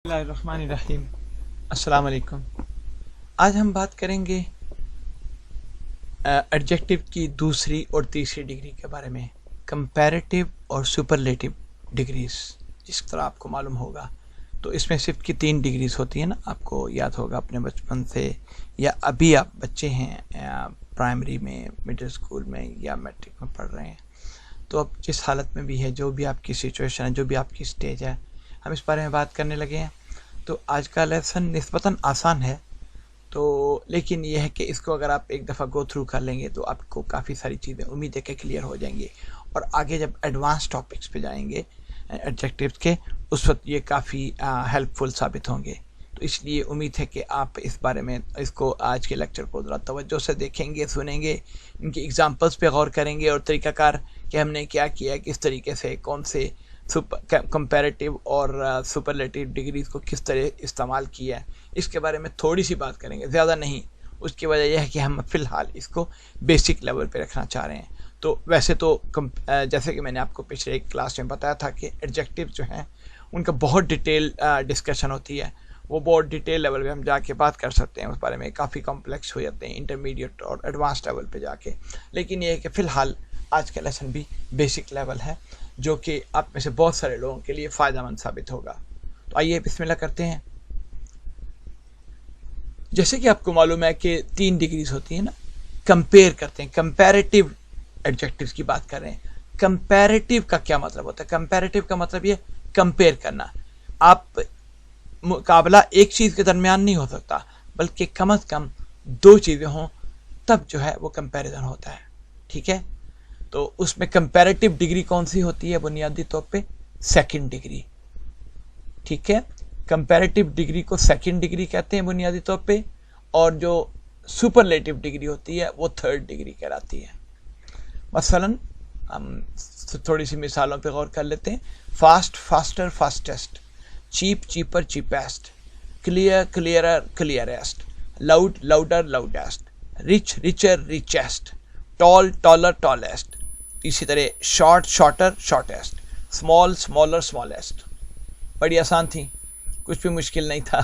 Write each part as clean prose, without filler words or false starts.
بسم اللہ الرحمن الرحیم۔ السلام علیکم۔ آج ہم بات کریں گے ایڈجیکٹو کی دوسری اور تیسری ڈگری کے بارے میں، کمپیریٹیو اور سپرلیٹیو ڈگریز۔ جس طرح آپ کو معلوم ہوگا تو اس میں صرف کی 3 ڈگریز ہوتی ہیں نا، آپ کو یاد ہوگا اپنے بچپن سے، یا ابھی آپ بچے ہیں پرائمری میں، مڈل اسکول میں یا میٹرک میں پڑھ رہے ہیں، تو اب جس حالت میں بھی ہے، جو بھی آپ کی سچویشن ہے، جو بھی آپ کی سٹیج ہے، ہم اس بارے میں بات کرنے لگے ہیں۔ تو آج کا لیسن نسبتاً آسان ہے، تو لیکن یہ ہے کہ اس کو اگر آپ ایک دفعہ گو تھرو کر لیں گے تو آپ کو کافی ساری چیزیں امید ہے کہ کلیئر ہو جائیں گی، اور آگے جب ایڈوانس ٹاپکس پہ جائیں گے ایڈجیکٹیوز کے، اس وقت یہ کافی ہیلپ فل ثابت ہوں گے۔ تو اس لیے امید ہے کہ آپ اس بارے میں اس کو آج کے لیکچر کو ذرا توجہ سے دیکھیں گے، سنیں گے، ان کی ایگزامپلس پہ غور کریں گے، اور طریقہ کار کہ ہم نے کیا کیا، کس طریقے سے کون سے کمپیریٹیو اور سپرلیٹیو ڈگریز کو کس طرح استعمال کیا ہے، اس کے بارے میں تھوڑی سی بات کریں گے، زیادہ نہیں۔ اس کی وجہ یہ ہے کہ ہم فی الحال اس کو بیسک لیول پہ رکھنا چاہ رہے ہیں۔ تو ویسے تو جیسے کہ میں نے آپ کو پچھلے ایک کلاس میں بتایا تھا کہ ایڈجیکٹیو جو ہیں ان کا بہت ڈیٹیل ڈسکشن ہوتی ہے، وہ بہت ڈیٹیل لیول پہ ہم جا کے بات کر سکتے ہیں، اس بارے میں کافی کمپلیکس ہو جاتے ہیں انٹرمیڈیٹ اور ایڈوانس لیول پہ جا کے۔ لیکن یہ ہے کہ فی الحال آج کا لیسن بھی بیسک لیول ہے، جو کہ آپ میں سے بہت سارے لوگوں کے لیے فائدہ مند ثابت ہوگا۔ تو آئیے بسم اللہ کرتے ہیں۔ جیسے کہ آپ کو معلوم ہے کہ 3 ڈگریز ہوتی ہیں نا، کمپیئر کرتے ہیں، کمپیریٹیو ایڈجیکٹیوز کی بات کر رہے ہیں۔ کمپیریٹیو کا کیا مطلب ہوتا ہے؟ کمپیریٹیو کا مطلب یہ کمپیئر کرنا۔ آپ مقابلہ ایک چیز کے درمیان نہیں ہو سکتا، بلکہ کم از کم 2 چیزیں ہوں، تب جو ہے وہ کمپیریزن ہوتا ہے، ٹھیک ہے؟ تو اس میں کمپیریٹیو ڈگری کون سی ہوتی ہے؟ بنیادی طور پہ سیکنڈ ڈگری، ٹھیک ہے؟ کمپیریٹیو ڈگری کو سیکنڈ ڈگری کہتے ہیں بنیادی طور پہ، اور جو سپرلیٹیو ڈگری ہوتی ہے وہ تھرڈ ڈگری کہلاتی ہے۔ مثلا ہم تھوڑی سی مثالوں پہ غور کر لیتے ہیں۔ Fast faster fastest, cheap cheaper cheapest, clear clearer clearest, loud louder loudest, rich richer richest, tall taller tallest, اسی طرح short shorter shortest, small smaller smallest. بڑی آسان تھی، کچھ بھی مشکل نہیں تھا۔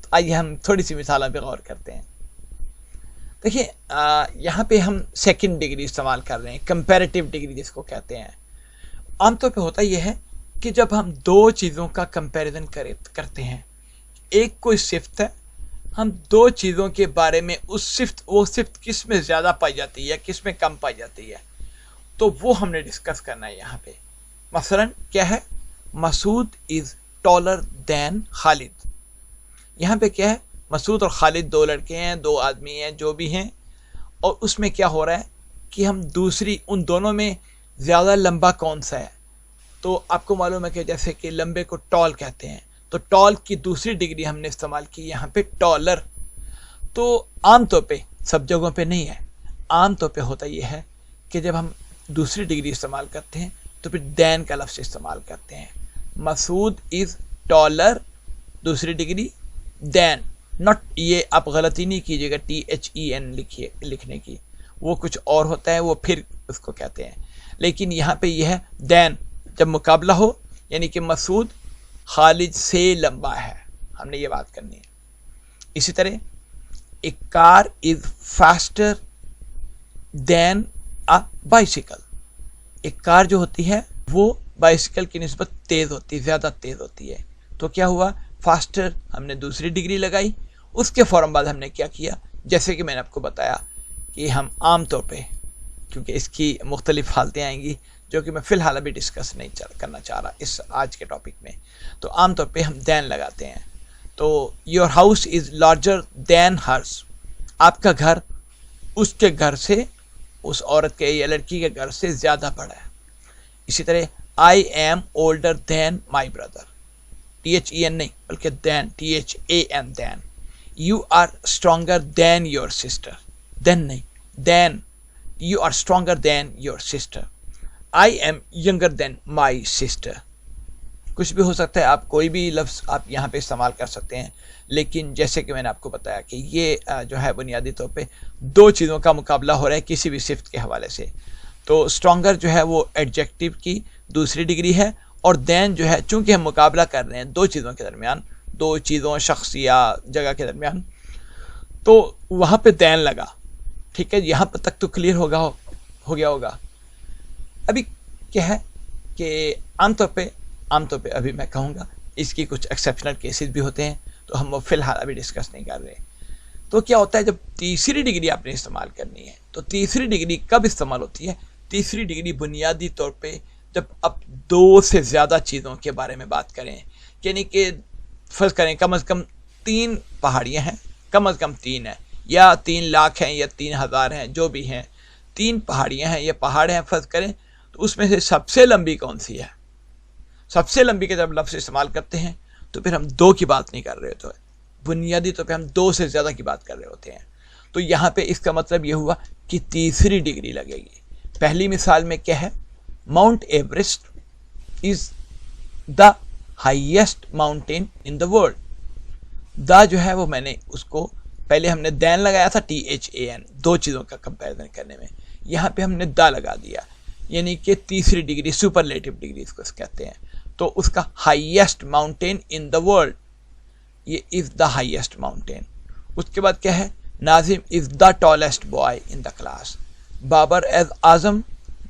تو آئیے ہم تھوڑی سی مثالوں پہ غور کرتے ہیں۔ دیکھیے یہاں پہ ہم سیکنڈ ڈگری استعمال کر رہے ہیں، کمپیریٹیو ڈگری جس کو کہتے ہیں۔ عام طور پہ ہوتا یہ ہے کہ جب ہم 2 چیزوں کا کمپیریزن کرتے ہیں، ایک کوئی صفت ہے، ہم 2 چیزوں کے بارے میں وہ صفت کس میں زیادہ پائی جاتی ہے، کس میں کم پائی جاتی ہے، تو وہ ہم نے ڈسکس کرنا ہے یہاں پہ۔ مثلا کیا ہے؟ مسعود از ٹالر دین خالد۔ یہاں پہ کیا ہے؟ مسعود اور خالد 2 لڑکے ہیں، 2 آدمی ہیں، جو بھی ہیں، اور اس میں کیا ہو رہا ہے کہ ہم ان دونوں میں زیادہ لمبا کون سا ہے۔ تو آپ کو معلوم ہے کہ جیسے کہ لمبے کو ٹال کہتے ہیں، تو ٹال کی دوسری ڈگری ہم نے استعمال کی یہاں پہ ٹالر۔ تو عام طور پہ سب جگہوں پہ نہیں ہے، عام طور پہ ہوتا یہ ہے کہ جب ہم دوسری ڈگری استعمال کرتے ہیں تو پھر دین کا لفظ استعمال کرتے ہیں۔ مسعود از ٹالر، دوسری ڈگری دین، ناٹ، یہ آپ غلطی نہیں کیجیے گا THEN لکھنے کی، وہ کچھ اور ہوتا ہے، وہ پھر اس کو کہتے ہیں۔ لیکن یہاں پہ یہ ہے دین، جب مقابلہ ہو، یعنی کہ مسعود خالد سے لمبا ہے، ہم نے یہ بات کرنی ہے۔ اسی طرح اے کار is faster than a bicycle. ایک کار جو ہوتی ہے وہ بائیسیکل کی نسبت تیز ہوتی ہے، زیادہ تیز ہوتی ہے۔ تو کیا ہوا؟ فاسٹر ہم نے دوسری ڈگری لگائی، اس کے فوراً بعد ہم نے کیا کیا؟ جیسے کہ میں نے آپ کو بتایا کہ ہم عام طور پہ، کیونکہ اس کی مختلف حالتیں آئیں گی جو کہ میں فی الحال ابھی ڈسکس نہیں کرنا چاہ رہا اس آج کے ٹاپک میں، تو عام طور پہ ہم دین لگاتے ہیں۔ تو your house is larger than ہرس، آپ کا گھر اس کے گھر سے، اس عورت کے یا لڑکی کے گھر سے زیادہ بڑا ہے۔ اسی طرح I'm older than my brother, THEN نہیں بلکہ than, THAN than. You are stronger than your sister, then نہیں than, you are stronger than your sister. I'm younger than my sister. کچھ بھی ہو سکتا ہے، آپ کوئی بھی لفظ آپ یہاں پہ استعمال کر سکتے ہیں، لیکن جیسے کہ میں نے آپ کو بتایا کہ یہ جو ہے بنیادی طور پہ 2 چیزوں کا مقابلہ ہو رہا ہے کسی بھی صفت کے حوالے سے۔ تو اسٹرانگر جو ہے وہ ایڈجیکٹیو کی دوسری ڈگری ہے، اور دین جو ہے چونکہ ہم مقابلہ کر رہے ہیں 2 چیزوں کے درمیان، دو چیزوں شخص یا جگہ کے درمیان، تو وہاں پہ دین لگا. ٹھیک ہے، یہاں پہ تک تو کلیئر ہو گیا ہوگا. ابھی کیا ہے کہ عام طور پہ ابھی میں کہوں گا اس کی کچھ ایکسیپشنل کیسز بھی ہوتے ہیں، تو ہم وہ فی الحال ابھی ڈسکس نہیں کر رہے. تو کیا ہوتا ہے جب تیسری ڈگری آپ نے استعمال کرنی ہے، تو تیسری ڈگری کب استعمال ہوتی ہے؟ تیسری ڈگری بنیادی طور پہ جب آپ دو سے زیادہ چیزوں کے بارے میں بات کریں، یعنی کہ فرض کریں کم از کم 3 پہاڑیاں ہیں، کم از کم 3 ہیں، یا 3 لاکھ ہیں، یا 3000 ہیں، جو بھی ہیں، 3 پہاڑیاں ہیں یا پہاڑ ہیں فرض کریں، تو اس میں سے سب سے لمبی کون سی ہے؟ سب سے لمبی کے جب لفظ استعمال کرتے ہیں تو پھر ہم 2 کی بات نہیں کر رہے ہوتے، بنیادی طور پہ ہم 2 سے زیادہ کی بات کر رہے ہوتے ہیں. تو یہاں پہ اس کا مطلب یہ ہوا کہ تیسری ڈگری لگے گی. پہلی مثال میں کیا ہے؟ Mount Everest is the highest mountain in the world. The جو ہے وہ میں نے اس کو پہلے ہم نے دین لگایا تھا THAN، 2 چیزوں کا کمپیریزن کرنے میں، یہاں پہ ہم نے دا لگا دیا، یعنی کہ تیسری ڈگری سپرلیٹو ڈگری اس کو کہتے ہیں. تو اس کا highest mountain in the world, یہ از دا ہائیسٹ ماؤنٹین. اس کے بعد کیا ہے؟ Nazim is the tallest boy in the class. Babar is Azam,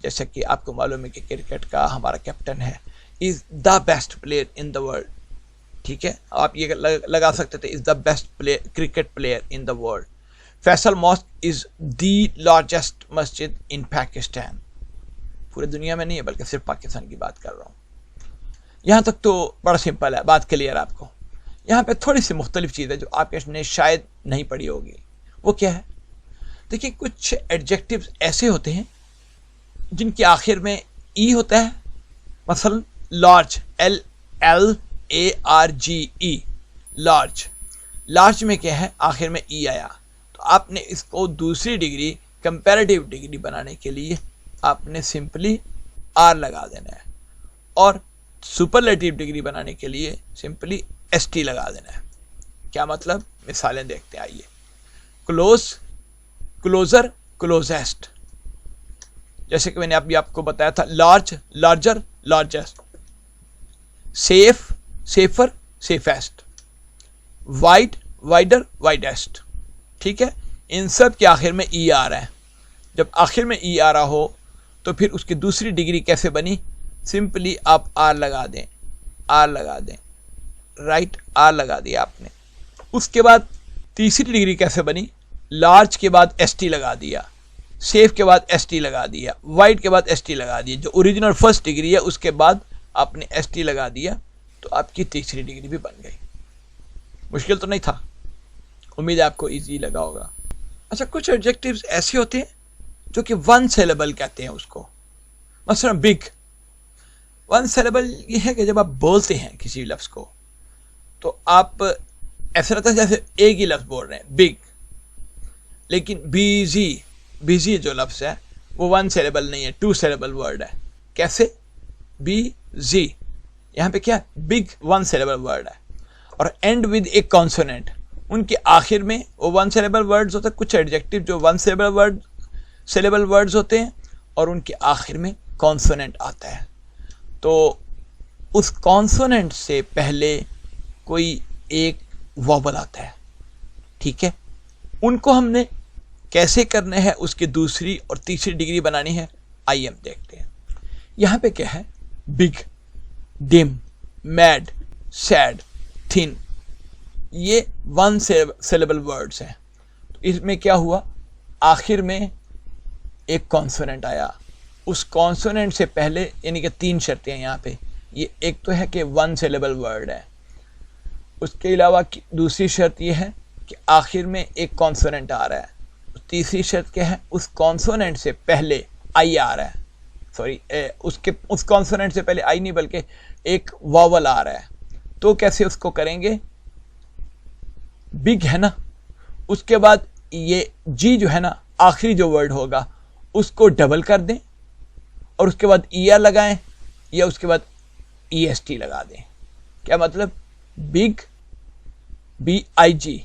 جیسا کہ آپ کو معلوم ہے کہ کرکٹ کا ہمارا کیپٹن ہے، is the best player in the world. ٹھیک ہے، آپ یہ لگا سکتے تھے is the best cricket player in the world. Faisal mosque is the largest مسجد ان پاکستان. پورے دنیا میں نہیں ہے بلکہ صرف پاکستان کی بات کر رہا ہوں. یہاں تک تو بڑا سمپل ہے، بات کلیئر آپ کو. یہاں پہ تھوڑی سی مختلف چیز ہے جو آپ نے شاید نہیں پڑھی ہوگی. وہ کیا ہے؟ دیکھیے کچھ ایڈجیکٹیوز ایسے ہوتے ہیں جن کے آخر میں ای ہوتا ہے. مثلا لارج، LLARGE، لارج میں کیا ہے؟ آخر میں ای آیا. تو آپ نے اس کو دوسری ڈگری کمپیریٹیو ڈگری بنانے کے لیے آپ نے سمپلی آر لگا دینا ہے، اور سپرلیٹیو ڈگری بنانے کے لیے سمپلی ST لگا دینا ہے. کیا مطلب؟ مثالیں دیکھتے ہیں، آئیے. Close, closer, closest. جیسے کہ میں نے ابھی آپ کو بتایا تھا، large, larger, largest. Safe, safer, safest. Wide, wider, widest. ٹھیک ہے، ان سب کے آخر میں ای آ رہا ہے. جب آخر میں ای آ رہا ہو تو پھر اس کی دوسری ڈگری کیسے بنی؟ سمپلی آپ آر لگا دیں، آر لگا دیں، رائٹ، آر لگا دیا آپ نے. اس کے بعد تیسری ڈگری کیسے بنی؟ لارج کے بعد ST لگا دیا، سیف کے بعد ST لگا دیا، وائڈ کے بعد ST لگا دیا. جو اوریجنل فرسٹ ڈگری ہے اس کے بعد آپ نے ST لگا دیا، تو آپ کی تیسری ڈگری بھی بن گئی. مشکل تو نہیں تھا، امید ہے آپ کو ایزی لگا ہوگا. اچھا، کچھ ایڈجیکٹیوز ایسے ہوتے ہیں جو کہ 1 سیلیبل کہتے ہیں اس کو. مثلا بگ، 1 سیلیبل یہ ہے کہ جب آپ بولتے ہیں کسی لفظ کو تو آپ ایسا لگتا ہے جیسے ایک ہی لفظ بول رہے ہیں، بگ. لیکن بیزی جو لفظ ہے وہ 1 سیلیبل نہیں ہے، 2 سیلیبل ورڈ ہے. کیسے؟ BZ، یہاں پہ کیا؟ بگ 1 سیلیبل ورڈ ہے، اور اینڈ ود اے کانسوننٹ. ان کے آخر میں وہ 1 سیلیبل ورڈز ہوتے ہیں. کچھ ایڈجیکٹیو جو 1 سیلیبل ورڈز ہوتے ہیں اور ان کے آخر میں کانسوننٹ آتا ہے. تو اس کانسوننٹ سے پہلے کوئی ایک وابل آتا ہے. ٹھیک ہے، ان کو ہم نے کیسے کرنا ہے، اس کی دوسری اور تیسری ڈگری بنانی ہے. آئیے ہم دیکھتے ہیں. یہاں پہ کیا ہے؟ بگ، ڈم، میڈ، سیڈ، تھن، یہ 1 سیلیبل ورڈز ہیں. تو اس میں کیا ہوا؟ آخر میں ایک کانسوننٹ آیا. اس کانسوننٹ سے پہلے، یعنی کہ 3 شرطیں ہیں یہاں پہ. یہ ایک تو ہے کہ 1 سیلیبل ورڈ ہے. اس کے علاوہ دوسری شرط یہ ہے کہ آخر میں ایک کانسوننٹ آ رہا ہے. تیسری شرط کیا ہے؟ اس کانسوننٹ سے پہلے آئی آ رہا ہے. سوری، اس کانسوننٹ سے پہلے آئی نہیں بلکہ ایک واول آ رہا ہے. تو کیسے اس کو کریں گے؟ بگ ہے نا، اس کے بعد یہ جی جو ہے نا، آخری جو ورڈ ہوگا اس کو ڈبل کر دیں، اور اس کے بعد ER لگائیں، یا اس کے بعد EST لگا دیں. کیا مطلب؟ بگ، BIG،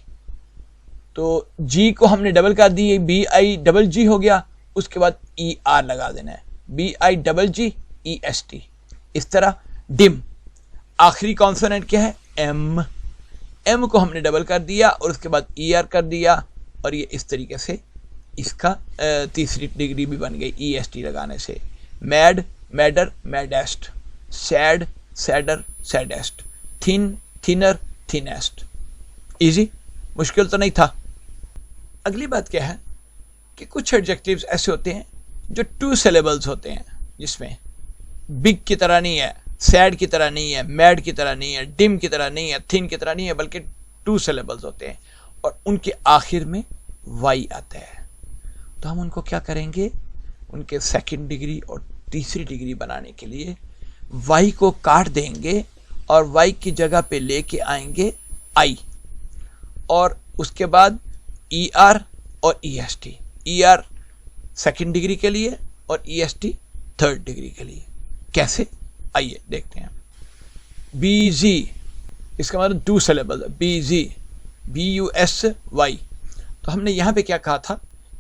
تو جی کو ہم نے ڈبل کر دی، BIGG ہو گیا. اس کے بعد ER لگا دینا ہے، BIGG EST. اس طرح ڈم، آخری کانسوننٹ کیا ہے؟ M، ایم کو ہم نے ڈبل کر دیا اور اس کے بعد ای آر کر دیا، اور یہ اس طریقے سے اس کا تیسری ڈگری بھی بن گئی ای ایس ٹی لگانے سے. Mad, madder, maddest. Sad, sadder, saddest. Thin, thinner, thinnest. Easy, مشکل تو نہیں تھا. اگلی بات کیا ہے کہ کچھ ایڈجیکٹیوز ایسے ہوتے ہیں جو 2 syllables ہوتے ہیں، جس میں بگ کی طرح نہیں ہے، سیڈ کی طرح نہیں ہے، میڈ کی طرح نہیں ہے، ڈم کی طرح نہیں ہے، تھن کی طرح نہیں ہے، بلکہ 2 syllables ہوتے ہیں اور ان کے آخر میں وائی آتا ہے. تو ہم ان کو کیا کریں گے، ان کے سیکنڈ ڈگری اور تیسری ڈگری بنانے کے لیے وائی کو کاٹ دیں گے اور وائی کی جگہ پہ لے کے آئیں گے آئی، اور اس کے بعد ای آر اور E S T. E R second degree کے لیے اور E S T third degree کے لیے. کیسے، آئیے دیکھتے ہیں. بیزی، اس کا مطلب 2 syllables، busy, B U S Y. تو ہم نے یہاں پہ کیا کہا تھا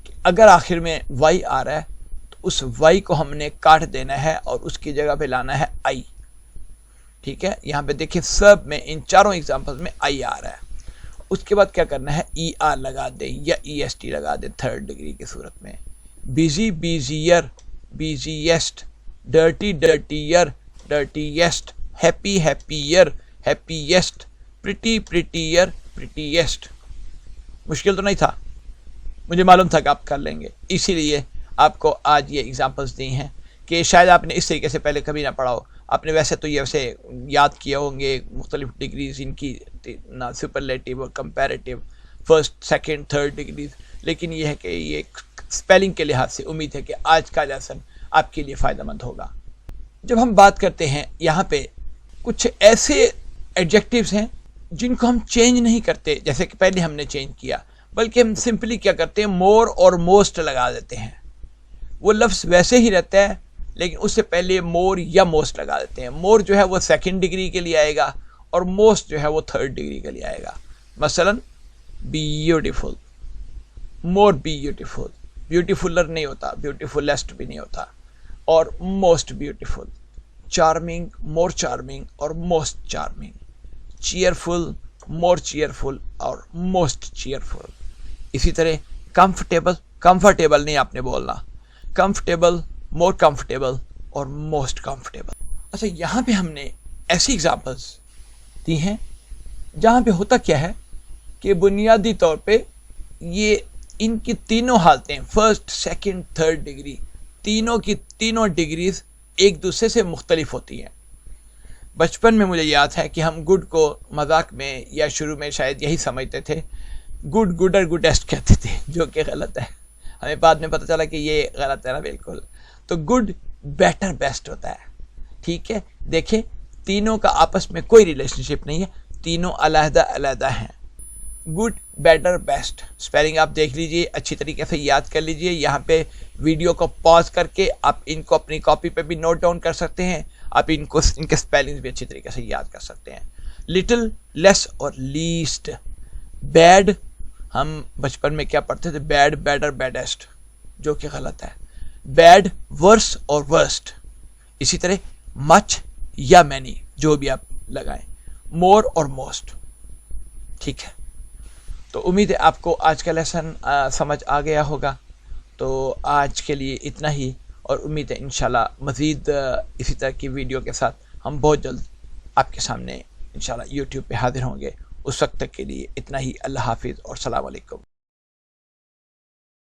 کہ اگر آخر میں وائی آ رہا ہے تو اس وائی کو ہم نے کاٹ دینا ہے اور اس کی جگہ پہ لانا ہے آئی. ٹھیک ہے، یہاں پہ دیکھیں سب میں ان چاروں ایگزامپل میں آئی آ رہا ہے. اس کے بعد کیا کرنا ہے، ای آر لگا دیں یا ای ایس ٹی لگا دیں تھرڈ ڈگری کی صورت میں. Busy, busier, busiest. Dirty, dirtier, dirtiest. Happy, happier, happiest. Pretty, prettier, prettiest. مشکل تو نہیں تھا، مجھے معلوم تھا کہ آپ کر لیں گے، اسی لیے آپ کو آج یہ ایگزامپلس دی ہیں کہ شاید آپ نے اس طریقے سے پہلے کبھی نہ پڑھا ہو. آپ نے ویسے تو یہ ویسے یاد کیے ہوں گے مختلف ڈگریز ان کی، سپرلیٹیو اور comparative, first, second, third degrees, لیکن یہ ہے کہ یہ اسپیلنگ کے لحاظ سے امید ہے کہ آج کا لیسن آپ کے لیے فائدہ مند ہوگا. جب ہم بات کرتے ہیں یہاں پہ کچھ ایسے ایڈجیکٹیوز ہیں جن کو ہم چینج نہیں کرتے جیسے کہ پہلے ہم نے چینج کیا، بلکہ ہم سمپلی کیا کرتے ہیں، مور اور موسٹ لگا دیتے ہیں. وہ لفظ ویسے ہی رہتا ہے لیکن اس سے پہلے مور یا موسٹ لگا دیتے ہیں. مور جو ہے وہ سیکنڈ ڈگری کے لیے آئے گا اور موسٹ جو ہے وہ تھرڈ ڈگری کے لیے آئے گا. مثلا بیوٹیفل، مور بیوٹیفل. بیوٹیفلر نہیں ہوتا، بیوٹیفلیسٹ بھی نہیں ہوتا، اور موسٹ بیوٹیفل. چارمنگ، مور چارمنگ اور موسٹ چارمنگ. چیئرفل، مور چیئرفل اور موسٹ چیئرفل. اسی طرح کمفرٹیبل، کمفرٹیبل نہیں آپ نے بولنا، کمفرٹیبل، مور کمفرٹیبل اور موسٹ کمفرٹیبل. اچھا، یہاں پہ ہم نے ایسی ایگزامپلس دی ہیں جہاں پہ ہوتا کیا ہے کہ بنیادی طور پہ یہ ان کی تینوں حالتیں، فرسٹ، سیکنڈ، تھرڈ ڈگری، تینوں کی تینوں ڈگریز ایک دوسرے سے مختلف ہوتی ہیں. بچپن میں مجھے یاد ہے کہ ہم گڈ کو مذاق میں یا شروع میں شاید یہی سمجھتے تھے، گڈ، گڈر، گڈیسٹ کہتے تھے، جو کہ غلط ہے. ہمیں بعد میں پتہ چلا کہ یہ غلط ہے نا بالکل. تو گڈ بیٹر بیسٹ ہوتا ہے. ٹھیک ہے، دیکھیں تینوں کا آپس میں کوئی ریلیشن شپ نہیں ہے، تینوں علیحدہ علیحدہ ہیں. Good, better, best. اسپیلنگ آپ دیکھ لیجئے، اچھی طریقے سے یاد کر لیجئے. یہاں پہ ویڈیو کو پاز کر کے آپ ان کو اپنی کاپی پہ بھی نوٹ ڈاؤن کر سکتے ہیں. آپ ان کے اسپیلنگز بھی اچھی طریقے سے یاد کر سکتے ہیں. لٹل، لیس اور لیسٹ. بیڈ، ہم بچپن میں کیا پڑھتے تھے، بیڈ، بیڈر، بیڈیسٹ، جو کہ غلط ہے. بیڈ، ورس اور ورسٹ. اسی طرح مچ یا مینی، جو بھی آپ لگائیں. مور اور موسٹ. ٹھیک ہے، تو امید ہے آپ کو آج کا لیسن سمجھ آ گیا ہوگا. تو آج کے لیے اتنا ہی، اور امید ہے انشاءاللہ مزید اسی طرح کی ویڈیو کے ساتھ ہم بہت جلد آپ کے سامنے انشاءاللہ یوٹیوب پہ حاضر ہوں گے. اس وقت تک کے لیے اتنا ہی. اللہ حافظ اور السلام علیکم.